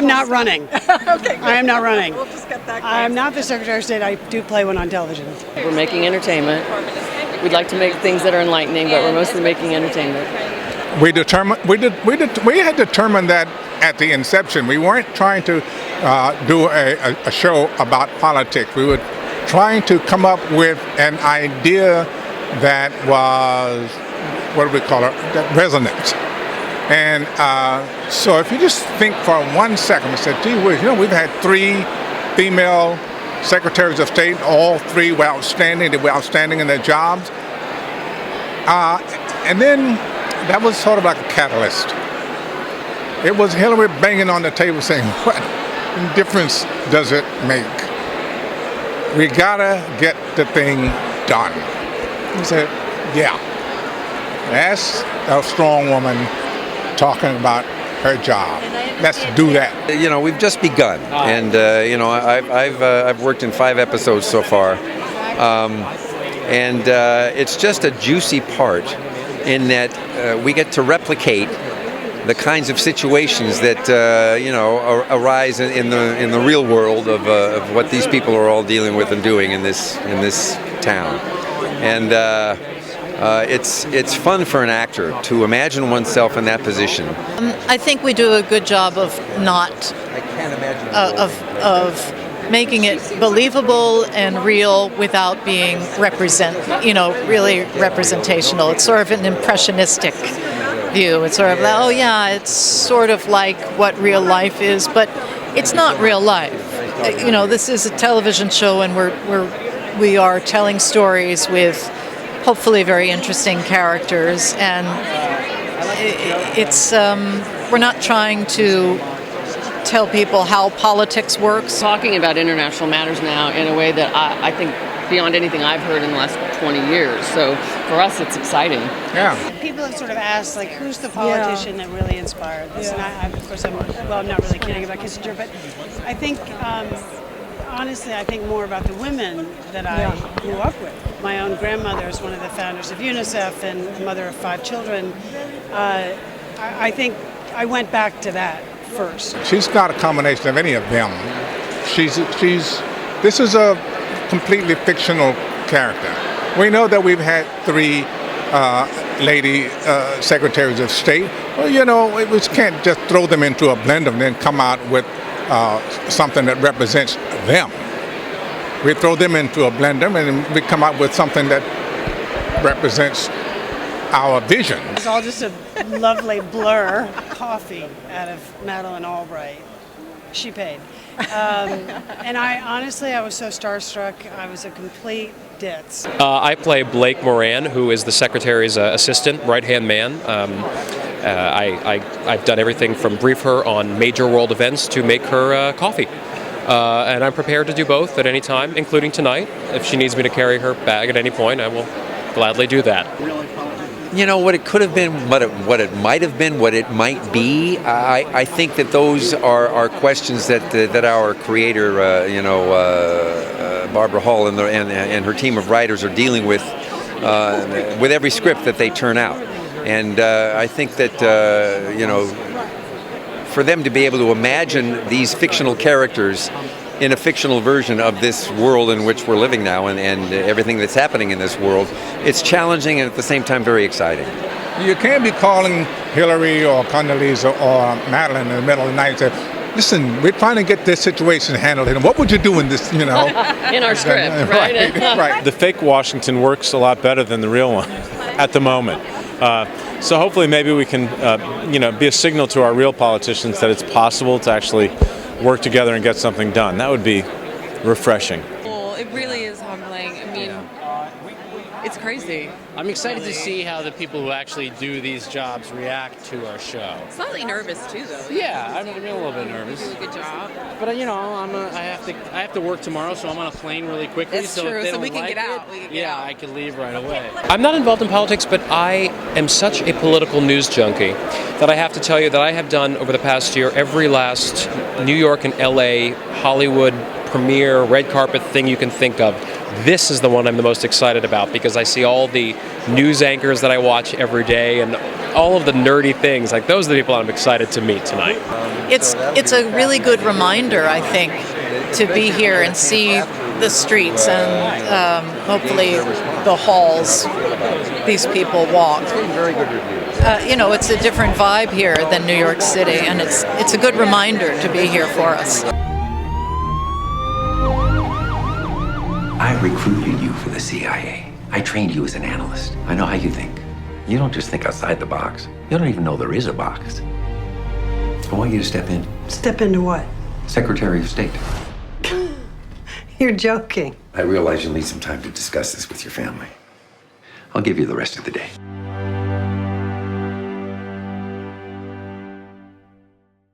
am not running. Okay, I am not running. We'll just get that. I'm not the Secretary of State. I do play one on television. We're making entertainment. We'd like to make things that are enlightening, but we're mostly making entertainment. We had determined that at the inception. We weren't trying to do a show about politics. We were trying to come up with an idea that was, what do we call it, that resonance. And so if you just think for 1 second and say, gee whiz, we've had 3 female secretaries of state, all 3 were outstanding. They were outstanding in their jobs. And then that was sort of like a catalyst. It was Hillary banging on the table saying, what difference does it make? We gotta get the thing done. He said, yeah, that's a strong woman talking about her job. Let's do that. We've just begun, and I've worked in 5 episodes so far, and it's just a juicy part in that we get to replicate the kinds of situations that arise in the real world of what these people are all dealing with and doing in this town, and it's fun for an actor to imagine oneself in that position. I think we do a good job of not of making it believable and real without being really representational. It's sort of an impressionistic view. It's sort of like, oh yeah, it's sort of like what real life is, but it's not real life. This is a television show, and we are telling stories with hopefully very interesting characters, and it's we're not trying to tell people how politics works. Talking about international matters now in a way that I think beyond anything I've heard in the last 20 years. So for us, it's exciting. Yeah. People have sort of asked, like, who's the politician that really inspired this? Yeah. And of course, I'm not really kidding about Kissinger, but I think, honestly, I think more about the women that I grew up with. My own grandmother is one of the founders of UNICEF and a mother of 5 children. I think I went back to that first. She's got a combination of any of them. This is a completely fictional character. We know that we've had 3 lady secretaries of state. Well, we can't just throw them into a blender and then come out with something that represents them. We throw them into a blender and we come out with something that represents our vision. It's all just a lovely blur. Coffee out of Madeleine Albright. She paid. And I was so starstruck. I was a complete ditz. I play Blake Moran, who is the secretary's assistant, right-hand man. I've done everything from brief her on major world events to make her coffee. And I'm prepared to do both at any time, including tonight. If she needs me to carry her bag at any point, I will gladly do that. What it could have been, what it might have been, what it might be. I think that those are questions that our creator, Barbara Hall and her team of writers are dealing with every script that they turn out. And I think that for them to be able to imagine these fictional characters in a fictional version of this world in which we're living now and everything that's happening in this world, it's challenging and at the same time very exciting. You can't be calling Hillary or Condoleezza or Madeline in the middle of the night and say, listen, we're trying to get this situation handled, and what would you do in this, in our script, right? Right. The fake Washington works a lot better than the real one at the moment. So hopefully maybe we can, be a signal to our real politicians that it's possible to actually work together and get something done. That would be refreshing. Well, it really is humbling. I mean, it's crazy. I'm excited to see how the people who actually do these jobs react to our show. Slightly nervous too, though. Yeah, I'm a little bit nervous. You do a good job. But I have to work tomorrow, so I'm on a plane really quickly. That's so true. If they So we don't can like get out. I can leave right away. I'm not involved in politics, but I am such a political news junkie that I have to tell you that I have done over the past year every last New York and LA, Hollywood premiere, red carpet thing you can think of, this is the one I'm the most excited about because I see all the news anchors that I watch every day and all of the nerdy things. Like, those are the people I'm excited to meet tonight. It's a really good reminder, I think, to be here and see the streets and hopefully the halls these people walk. It's a different vibe here than New York City, and it's a good reminder to be here for us. I recruited you for the CIA. I trained you as an analyst. I know how you think. You don't just think outside the box. You don't even know there is a box. I want you to step in. Step into what? Secretary of State. You're joking. I realize you'll need some time to discuss this with your family. I'll give you the rest of the day.